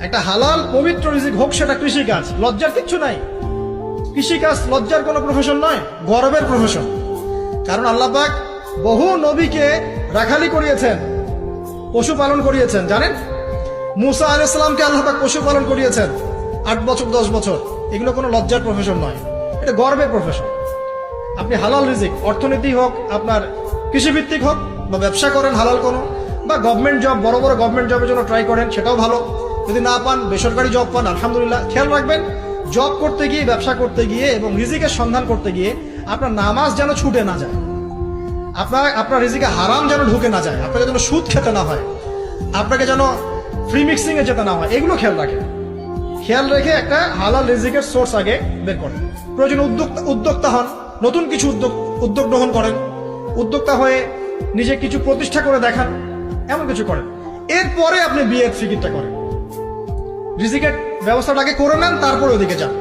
একটা হালাল পবিত্র রিজিক হোক, সেটা কৃষিকাজ। লজ্জার কিচ্ছু নাই। কৃষিকাজ লজ্জার কোনো প্রফেশন নয়, গর্বের প্রফেশন। কারণ আল্লাহ পাক বহু নবীকে রাখালি করিয়েছেন, পশুপালন করিয়েছেন। জানেন, মুসা আলাইহিস সালামকে আল্লাহ পাক পশুপালন করিয়েছেন 8 বছর 10 বছর। এগুলো কোনো লজ্জার প্রফেশন নয়, এটা গর্বের প্রফেশন। আপনি হালাল রিজিক, অর্থনীতি হোক, আপনার কৃষিভিত্তিক হোক, বা ব্যবসা করেন হালাল কোনো, বা গভর্নমেন্ট জব, বড় বড় গভর্নমেন্ট জবের জন্য ট্রাই করেন, সেটাও ভালো। যদি না পান, বেসরকারি জব পান, আলহামদুলিল্লাহ। খেয়াল রাখবেন, জব করতে গিয়ে, ব্যবসা করতে গিয়ে এবং রিজিকের সন্ধান করতে গিয়ে আপনার নামাজ যেন ছুটে না যায়, আপনার রিজিকে হারাম যেন ঢুকে না যায়, আপনাকে যেন সুদ খেতে না হয়, আপনাকে যেন ফ্রি মিক্সিং এ যেতে না হয়। এগুলো খেয়াল রাখেন। খেয়াল রেখে একটা হালাল রিজিকের সোর্স আগে বের করেন। প্রয়োজন উদ্যোক্তা হন, নতুন কিছু উদ্যোগ গ্রহণ করেন, উদ্যোক্তা হয়ে নিজে কিছু প্রতিষ্ঠা করে দেখান, এমন কিছু করেন। এরপরে আপনি বিয়ের ফিকিরটা করেন। রিজিকের ব্যবস্থাটাকে করে নেন, তারপরে ওদিকে যান।